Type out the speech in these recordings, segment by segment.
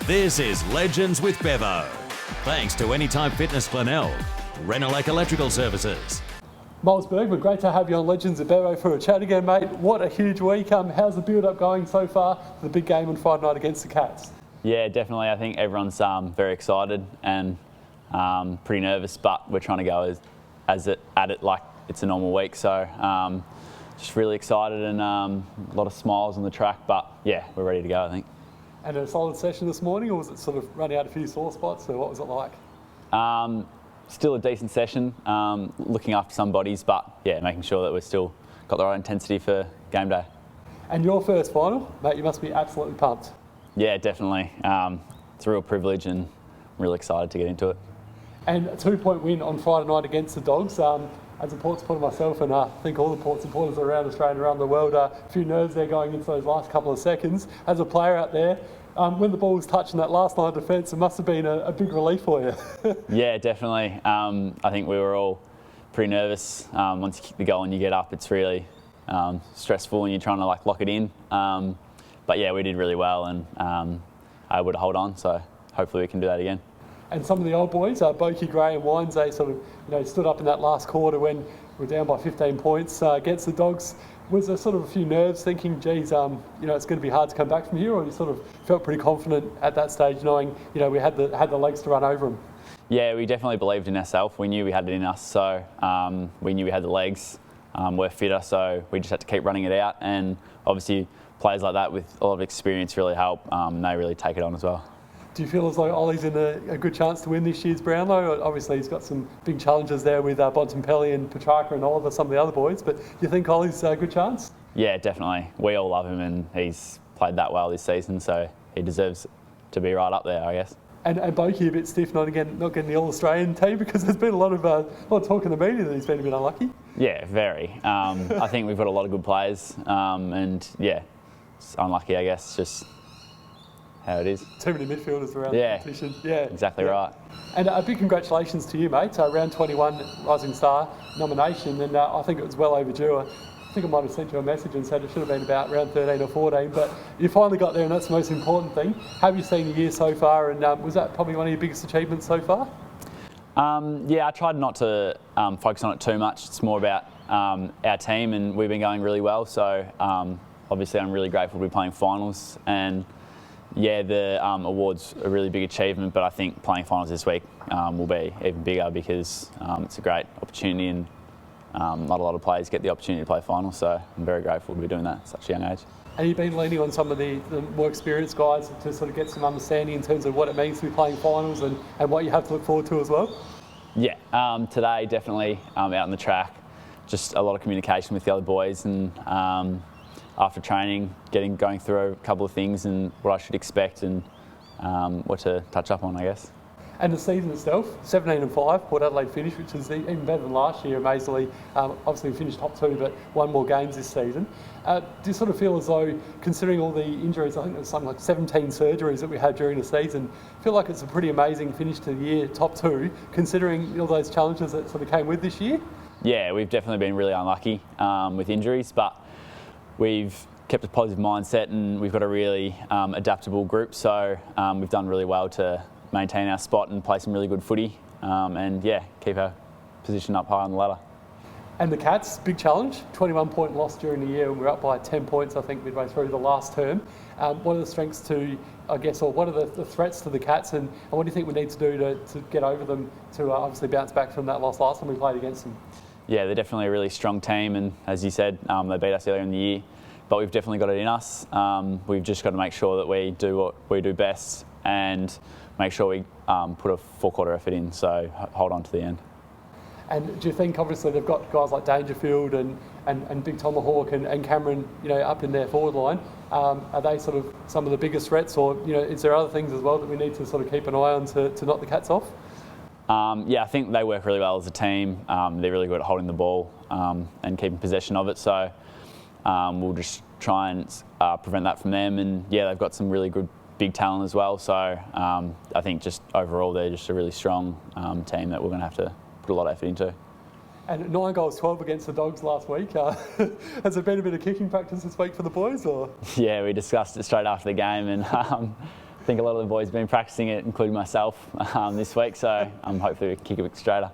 This is Legends with Bevo. Thanks to Anytime Fitness Glenelg, Renelec Electrical Services. Miles Bergman, great to have you on Legends with Bevo for a chat again, mate. What a huge week. How's the build-up going so far for the big game on Friday night against the Cats? Yeah, definitely. I think everyone's very excited and pretty nervous, but we're trying to go at it like it's a normal week. So just really excited and a lot of smiles on the track. But yeah, we're ready to go, I think. And a solid session this morning, or was it sort of running out a few sore spots, or what was it like? Still a decent session, looking after some bodies, but yeah, making sure that we've still got the right intensity for game day. And your first final, mate, you must be absolutely pumped. Yeah, definitely. It's a real privilege and I'm really excited to get into it. And a 2-point win on Friday night against the Dogs. As a Port supporter myself, and I think all the Port supporters around Australia and around the world, a few nerves there going into those last couple of seconds. As a player out there, when the ball was touching that last line of defence, it must have been a big relief for you. Yeah, definitely. I think we were all pretty nervous. Once you kick the goal and you get up, it's really stressful and you're trying to lock it in. But yeah, we did really well and able to hold on, so hopefully we can do that again. And some of the old boys, Boakey, Gray and Wines, they sort of stood up in that last quarter when we're down by 15 points against the Dogs. Was there sort of a few nerves thinking, geez, it's going to be hard to come back from here, or you sort of felt pretty confident at that stage knowing, we had the legs to run over them? Yeah, we definitely believed in ourselves. We knew we had it in us, so we knew we had the legs. We're fitter, so we just had to keep running it out. And obviously players like that with a lot of experience really help. They really take it on as well. Do you feel as though Ollie's in a good chance to win this year's Brownlow? Obviously, he's got some big challenges there with Bontempelli and Petrarca and Oliver, some of the other boys, but do you think Ollie's a good chance? Yeah, definitely. We all love him and he's played that well this season, so he deserves to be right up there, I guess. And Boakey a bit stiff, not getting the All-Australian team, because there's been a lot of talk in the media that he's been a bit unlucky. Yeah, very. I think we've got a lot of good players, and yeah, it's unlucky, I guess, just how it is. Too many midfielders around the competition. Yeah, exactly right. And a big congratulations to you, mate. Round 21 Rising Star nomination, and I think it was well overdue. I think I might have sent you a message and said it should have been about round 13 or 14, but you finally got there, and that's the most important thing. How have you seen the year so far, and was that probably one of your biggest achievements so far? Yeah, I tried not to focus on it too much. It's more about our team, and we've been going really well, so obviously I'm really grateful to be playing finals. And yeah, the award's a really big achievement, but I think playing finals this week will be even bigger because it's a great opportunity and not a lot of players get the opportunity to play finals, so I'm very grateful to be doing that at such a young age. And you've been leaning on some of the more experienced guys to sort of get some understanding in terms of what it means to be playing finals and what you have to look forward to as well? Yeah, today definitely out on the track, just a lot of communication with the other boys and after training, going through a couple of things and what I should expect and what to touch up on, I guess. And the season itself, 17-5, Port Adelaide finished, which is even better than last year, amazingly. Obviously we finished top 2, but won more games this season. Do you sort of feel as though, considering all the injuries, I think there's something like 17 surgeries that we had during the season, feel like it's a pretty amazing finish to the year, top 2, considering all those challenges that sort of came with this year? Yeah, we've definitely been really unlucky with injuries, but we've kept a positive mindset and we've got a really adaptable group, so we've done really well to maintain our spot and play some really good footy and yeah, keep our position up high on the ladder. And the Cats, big challenge, 21-point loss during the year, and we're up by 10 points, I think, midway through the last term. What are the strengths to, I guess, or what are the threats to the Cats, and what do you think we need to do to get over them to obviously bounce back from that loss last time we played against them? Yeah, they're definitely a really strong team, and as you said, they beat us earlier in the year, but we've definitely got it in us. We've just got to make sure that we do what we do best and make sure we put a full-quarter effort in, so hold on to the end. And do you think, obviously, they've got guys like Dangerfield and Big Tomahawk and Cameron, up in their forward line. Are they sort of some of the biggest threats, or, is there other things as well that we need to sort of keep an eye on to knock the Cats off? Yeah, I think they work really well as a team. They're really good at holding the ball and keeping possession of it, so we'll just try and prevent that from them. And yeah, they've got some really good big talent as well, so I think just overall they're just a really strong team that we're going to have to put a lot of effort into. And 9 goals, 12 against the Dogs last week. Has there been a bit of kicking practice this week for the boys, or? Yeah, we discussed it straight after the game, and think a lot of the boys have been practicing it, including myself, this week, so hopefully we can kick a bit straighter.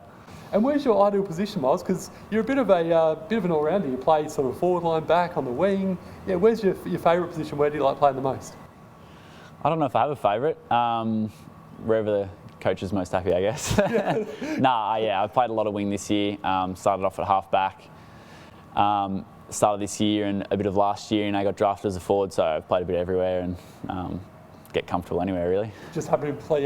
And where's your ideal position, Miles? Because you're a bit of an all-rounder. You play sort of forward line, back, on the wing. Yeah, where's your favourite position? Where do you like playing the most? I don't know if I have a favourite. Wherever the coach is most happy, I guess. Yeah. I've played a lot of wing this year. Started off at half-back. Started this year and a bit of last year, and I got drafted as a forward, so I've played a bit everywhere and get comfortable anywhere, really. Just happy to be playing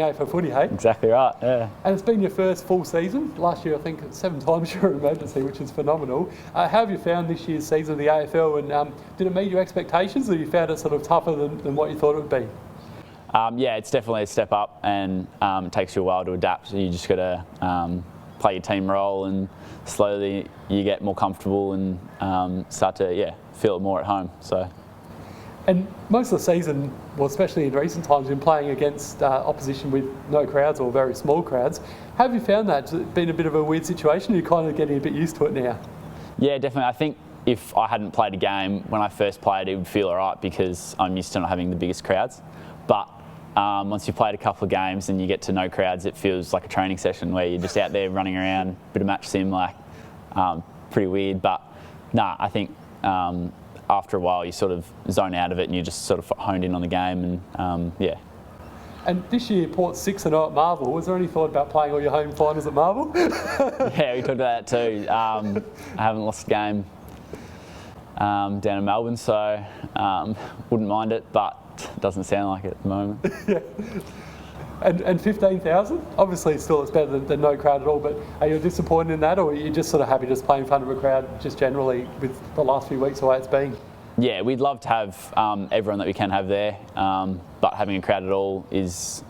AFL footy, hey? Exactly right, yeah. And it's been your first full season. Last year, I think 7 times you were in emergency, which is phenomenal. How have you found this year's season of the AFL, and did it meet your expectations, or you found it sort of tougher than what you thought it would be? Yeah, it's definitely a step up, and it takes you a while to adapt. So you just got to play your team role, and slowly you get more comfortable and start to feel it more at home. So. And most of the season, well, especially in recent times, you've been playing against opposition with no crowds or very small crowds. How have you found that? Has it been a bit of a weird situation? You're kind of getting a bit used to it now? Yeah, definitely. I think if I hadn't played a game when I first played, it would feel all right because I'm used to not having the biggest crowds. But once you've played a couple of games and you get to no crowds, it feels like a training session where you're just out there running around, bit of match sim, pretty weird. But I think after a while you sort of zone out of it and you just sort of honed in on the game and And this year, Port's 6-0 at Marvel. Was there any thought about playing all your home finals at Marvel? Yeah, we talked about that too. I haven't lost a game down in Melbourne, so wouldn't mind it, but it doesn't sound like it at the moment. Yeah. And 15,000? Obviously, still it's better than no crowd at all, but are you disappointed in that, or are you just sort of happy just playing in front of a crowd just generally with the last few weeks the way it's been? Yeah, we'd love to have everyone that we can have there, but having a crowd at all is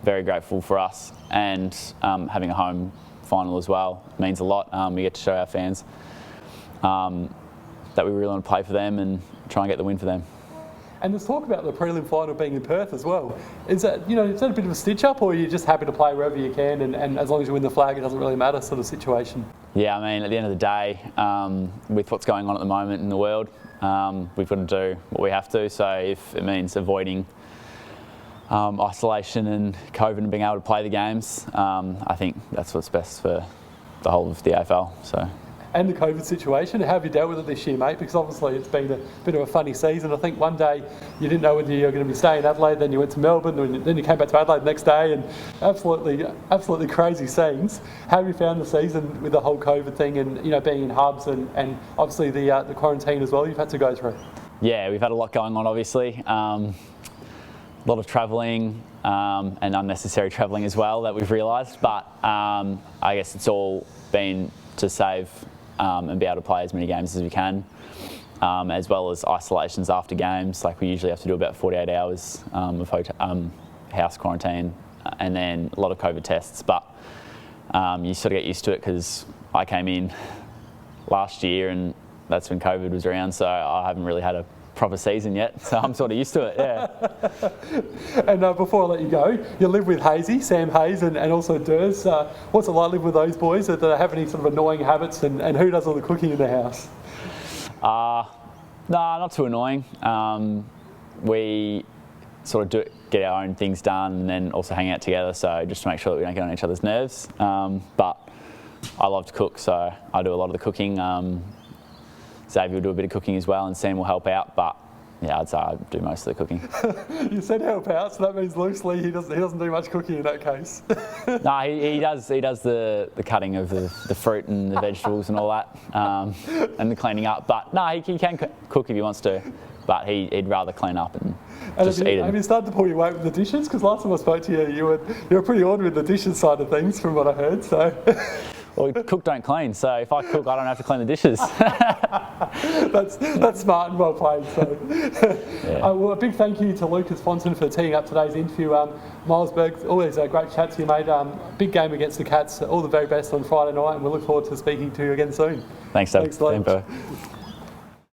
very grateful for us, and having a home final as well means a lot. We get to show our fans that we really want to play for them and try and get the win for them. And there's talk about the prelim final being in Perth as well. Is that a bit of a stitch up, or are you just happy to play wherever you can and as long as you win the flag, it doesn't really matter sort of situation? Yeah, I mean, at the end of the day, with what's going on at the moment in the world, we've got to do what we have to. So if it means avoiding isolation and COVID and being able to play the games, I think that's what's best for the whole of the AFL. So. And the COVID situation, how have you dealt with it this year, mate? Because obviously it's been a bit of a funny season. I think one day you didn't know whether you were going to be staying in Adelaide, then you went to Melbourne, and then you came back to Adelaide the next day, and absolutely crazy scenes. How have you found the season with the whole COVID thing and being in hubs and obviously the quarantine as well you've had to go through? Yeah, we've had a lot going on, obviously. A lot of travelling and unnecessary travelling as well that we've realised, but I guess it's all been to save and be able to play as many games as we can, as well as isolations after games. Like we usually have to do about 48 hours of house quarantine and then a lot of COVID tests. But you sort of get used to it because I came in last year and that's when COVID was around, so I haven't really had a proper season yet, so I'm sort of used to it, yeah. And before I let you go, you live with Hazy, Sam Hayes, and also Duursma. What's it like living with those boys? Do they have any sort of annoying habits, and who does all the cooking in the house? No, not too annoying. We sort of get our own things done and then also hang out together, so just to make sure that we don't get on each other's nerves. But I love to cook, so I do a lot of the cooking. Xavier will do a bit of cooking as well, and Sam will help out, but yeah, I'd say I do most of the cooking. You said help out, so that means loosely he doesn't do much cooking in that case. No, he does the cutting of the fruit and the vegetables and all that, and the cleaning up. But no, he can cook if he wants to, but he'd rather clean up and just eat it. Have you started to pull your weight with the dishes? Because last time I spoke to you, you were pretty on with the dishes side of things, from what I heard. So. Well, cook don't clean, so if I cook, I don't have to clean the dishes. That's smart and well played. So, yeah. Well, a big thank you to Loukas Founten for teeing up today's interview. Miles Berg, always a great chat to you, mate. Big game against the Cats. All the very best on Friday night, and we look forward to speaking to you again soon. Thanks, Dave. Thanks, Bevo.